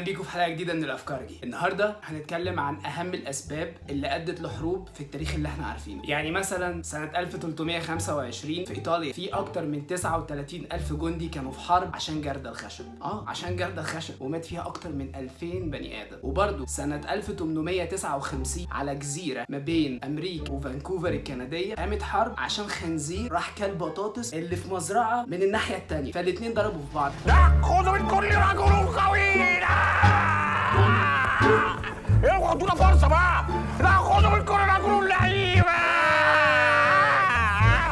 بيكم في حلقه جديده من الافكارجي. النهارده هنتكلم عن اهم الاسباب اللي ادت لحروب في التاريخ اللي احنا عارفينه. يعني مثلا سنه 1325 في ايطاليا في اكتر من 39,000 جندي كانوا في حرب عشان جردل الخشب. عشان جردل الخشب، ومات فيها اكتر من 2000 بني ادم. وبرده سنه 1859 على جزيره ما بين امريكا وفانكوفر الكنديه قامت حرب عشان خنزير راح كل بطاطس اللي في مزرعه من الناحيه الثانيه، فالاثنين ضربوا في بعض. ناخذ من كل رجل قوي. اوعوا ادونا فرصه بقى، ناخذ من كل رجل لعيبه.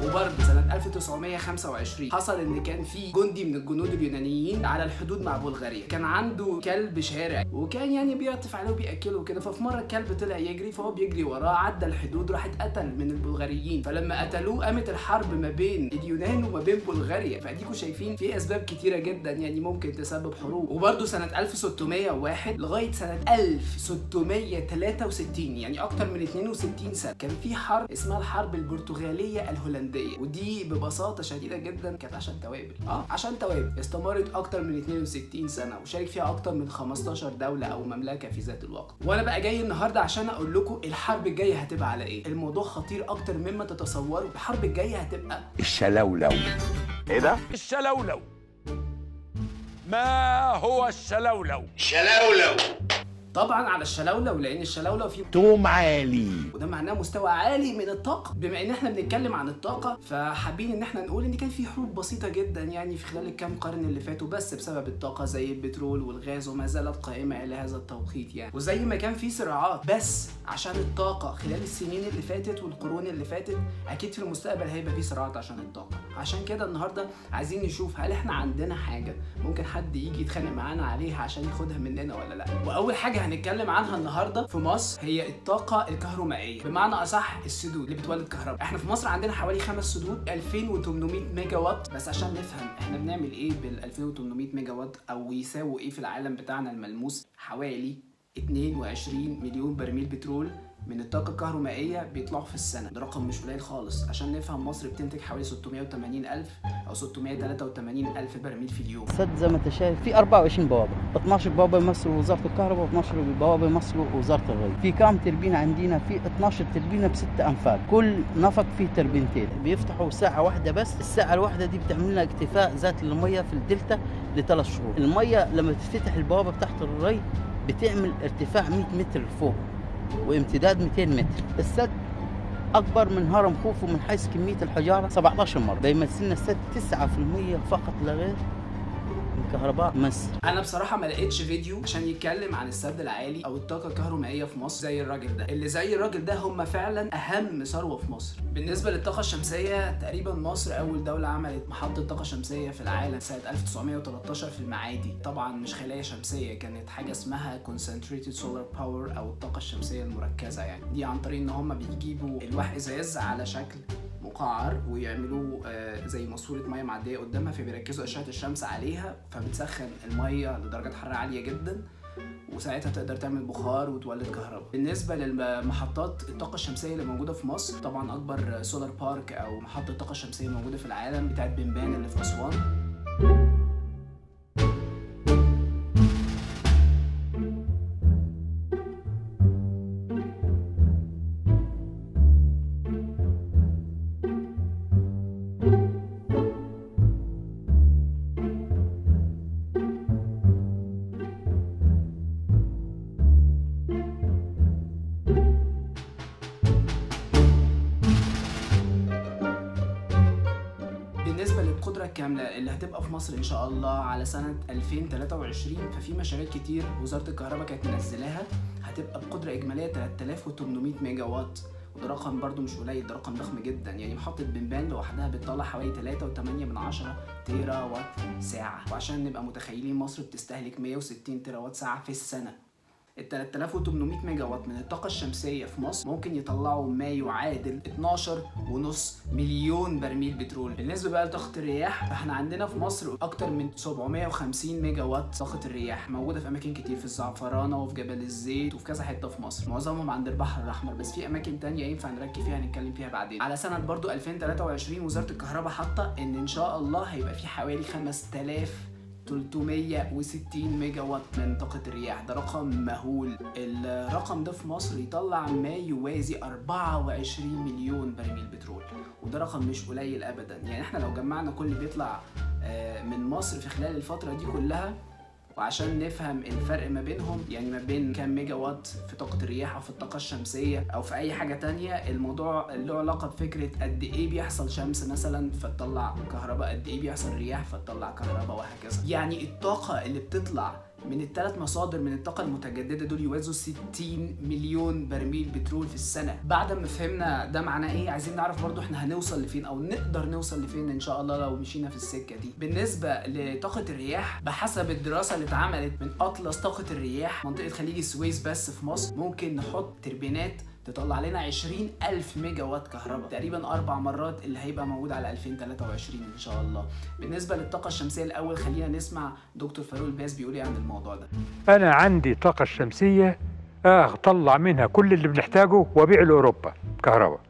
وبرضه سنة 1925 حصل ان كان في جندي من الجنود اليونانيين على الحدود مع بلغاريا، كان عنده كلب شارع وكان يعني بيعطف عليه وبياكله وكده. ففي مره الكلب طلع يجري، فهو بيجري وراه عدى الحدود راح اتقتل من البلغاريين. فلما قتلوه قامت الحرب ما بين اليونان وما بين بلغاريا. فاديكوا شايفين في اسباب كتيره جدا يعني ممكن تسبب حروب. وبرضه سنه 1601 لغايه سنه 1663 يعني اكتر من 62 سنه كان في حرب اسمها الحرب البرتغاليه الهولنديه، ودي ببساطه شديده جدا كانت عشان توابل. عشان توابل استمرت اكتر من 62 سنه وشارك فيها اكتر من 15 دوله او مملكه في ذات الوقت. وانا بقى جاي النهارده عشان اقول لكم الحرب الجايه هتبقى على ايه. الموضوع خطير اكتر مما تتصوروا. الحرب الجايه هتبقى الشلولو. ايه ده؟ الشلولو. ما هو الشلولو؟ شلولو طبعا على الشلولو، لان الشلولو فيه توم عالي، وده معناه مستوى عالي من الطاقه. بما ان احنا بنتكلم عن الطاقه فحابين ان احنا نقول ان كان في حروب بسيطه جدا يعني في خلال الكام قرن اللي فاتوا بس بسبب الطاقه، زي البترول والغاز، وما زالت قائمه الى هذا التوقيت يعني. وزي ما كان في صراعات بس عشان الطاقه خلال السنين اللي فاتت والقرون اللي فاتت، اكيد في المستقبل هيبقى في صراعات عشان الطاقه. عشان كده النهارده عايزين نشوف هل احنا عندنا حاجه ممكن حد يجي يتخانق معانا عليها عشان ياخدها مننا ولا لا. واول حاجه هنتكلم عنها النهارده في مصر هي الطاقه الكهرومائيه، بمعنى اصح السدود اللي بتولد كهرباء. احنا في مصر عندنا حوالي 5 سدود 2800 ميجا وات. بس عشان نفهم احنا بنعمل ايه بال 2800 ميجا وات او يساووا ايه في العالم بتاعنا الملموس، حوالي 22 مليون برميل بترول من الطاقة الكهرومائية بيطلعوا في السنة. ده رقم مش قليل خالص. عشان نفهم مصر بتنتج حوالي 680,000 أو 683,000 برميل في اليوم. السد زي ما انت شايف في 24 بوابة، 12 بوابة يمثلوا وزارة الكهرباء و12 بوابة يمثلوا وزارة الري. في كام تربينة عندنا؟ في 12 تربينة ب6 أنفاق، كل نفق فيه تربينتين بيفتحوا ساعة واحدة بس. الساعة الواحدة دي بتعمل لنا اكتفاء ذات المية في الدلتا ل3 شهور. المية لما تفتح البوابة تحت الري بتعمل ارتفاع 100 متر لفوق وامتداد 200 متر. السد اكبر من هرم خوفو من حيث كميه الحجاره 17 مره. بيمثلنا السد 9% فقط لا غير من كهرباء مصر. انا بصراحه ما لقيتش فيديو عشان يتكلم عن السد العالي او الطاقه الكهرومائيه في مصر زي الراجل ده. اللي زي الراجل ده هم فعلا اهم ثروه في مصر. بالنسبه للطاقه الشمسيه، تقريبا مصر اول دوله عملت محطه طاقه شمسيه في العالم سنه 1913 في المعادي. طبعا مش خلايا شمسيه، كانت حاجه اسمها concentrated solar power او الطاقه الشمسيه المركزه. يعني دي عن طريق ان هم بيجيبوا الواح ازاز على شكل مقعر ويعملوا زي ماسوره ميه معديه قدامها، فبيركزوا اشعه الشمس عليها فبتسخن الميه لدرجه حراره عاليه جدا، وساعتها تقدر تعمل بخار وتولد كهرباء. بالنسبه للمحطات الطاقه الشمسيه اللي موجوده في مصر، طبعا اكبر سولار بارك او محطه طاقه شمسيه موجوده في العالم بتاعت بنبان اللي في اسوان. بالنسبه للقدره الكامله اللي هتبقى في مصر ان شاء الله على سنه 2023، ففي مشاريع كتير وزاره الكهرباء كانت منزلاها هتبقى بقدره اجماليه 3800 ميجا وات. وده رقم برضو مش قليل، ده رقم ضخم جدا. يعني محطه بنبان لوحدها بتطلع حوالي 3.8 تيرا وات ساعه. وعشان نبقى متخيلين مصر بتستهلك 160 تيرا وات ساعه في السنه. ال 3800 ميجا وات من الطاقة الشمسية في مصر ممكن يطلعوا ما يعادل 12.5 مليون برميل بترول. بالنسبة بقى لطاقة الرياح، فاحنا عندنا في مصر أكتر من 750 ميجا وات طاقة الرياح موجودة في أماكن كتير، في الزعفرانة وفي جبل الزيت وفي كذا حتة في مصر، معظمهم عند البحر الأحمر، بس في أماكن تانية ينفع نركز فيها هنتكلم فيها بعدين. على سنة برضو 2023 وزارة الكهرباء حاطة إن شاء الله هيبقى في حوالي 5000 360 ميجا وات من طاقة الرياح. ده رقم مهول. الرقم ده في مصر يطلع ما يوازي 24 مليون برميل بترول، وده رقم مش قليل ابدا. يعني احنا لو جمعنا كل اللي بيطلع من مصر في خلال الفترة دي كلها، وعشان نفهم الفرق ما بينهم، يعني ما بين كام ميجا وات في طاقة الرياح أو في الطاقة الشمسية أو في أي حاجة تانية، الموضوع له علاقة بفكرة قد إيه بيحصل شمس مثلا فتطلع كهرباء، قد إيه بيحصل رياح فتطلع كهرباء، وهكذا. يعني الطاقة اللي بتطلع من الثلاث مصادر من الطاقة المتجددة دول يوازوا 60 مليون برميل بترول في السنة. بعد ما فهمنا ده معناه ايه، عايزين نعرف برضو احنا هنوصل لفين او نقدر نوصل لفين ان شاء الله لو مشينا في السكة دي. بالنسبة لطاقة الرياح، بحسب الدراسة اللي اتعملت من اطلس طاقة الرياح، منطقة خليج السويس بس في مصر ممكن نحط تربينات تطلع لنا 20,000 ميجا وات كهرباء، تقريبا 4 مرات اللي هيبقى موجود على 2023 ان شاء الله. بالنسبه للطاقه الشمسيه الاول، خلينا نسمع دكتور فاروق الباز بيقول ايه عن الموضوع ده. انا عندي الطاقه الشمسيه اطلع منها كل اللي بنحتاجه وابيع لاوروبا كهرباء،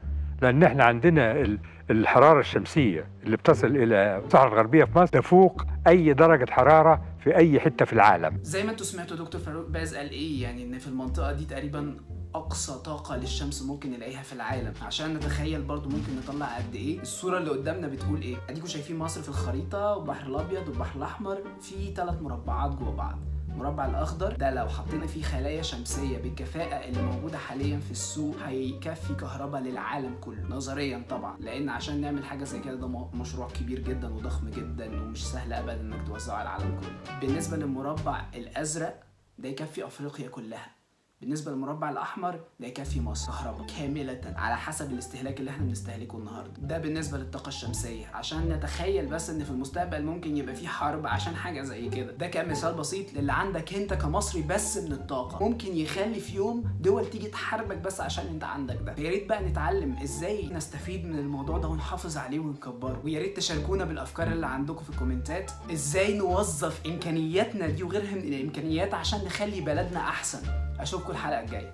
لان احنا عندنا الحراره الشمسيه اللي بتصل الى الصحراء الغربيه في مصر تفوق اي درجه حراره في اي حته في العالم. زي ما انتوا سمعتوا دكتور فاروق باز قال ايه، يعني ان في المنطقه دي تقريبا اقصى طاقه للشمس ممكن نلاقيها في العالم. عشان نتخيل برضو ممكن نطلع قد ايه، الصوره اللي قدامنا بتقول ايه. اديكم شايفين مصر في الخريطه، والبحر الابيض والبحر الاحمر في 3 مربعات جوه بعض. المربع الاخضر ده لو حطينا فيه خلايا شمسيه بالكفاءه اللي موجوده حاليا في السوق هيكفي كهرباء للعالم كله نظريا طبعا، لان عشان نعمل حاجه زي كده ده مشروع كبير جدا وضخم جدا ومش سهل ابدا انك توزعه على العالم كله. بالنسبه للمربع الازرق ده يكفي افريقيا كلها. بالنسبه للمربع الاحمر ده يكفي مصر كهرباء كامله على حسب الاستهلاك اللي احنا بنستهلكه النهارده. ده بالنسبه للطاقه الشمسيه، عشان نتخيل بس ان في المستقبل ممكن يبقى في حرب عشان حاجه زي كده. ده كان مثال بسيط للي عندك انت كمصري بس من الطاقه، ممكن يخلي في يوم دول تيجي تحاربك بس عشان انت عندك ده. يا ريت بقى نتعلم ازاي نستفيد من الموضوع ده ونحافظ عليه ونكبره، ويا ريت تشاركونا بالافكار اللي عندكم في الكومنتات، ازاي نوظف امكانياتنا دي وغيرها من الامكانيات عشان نخلي بلدنا احسن. اشوفكم الحلقه الجايه.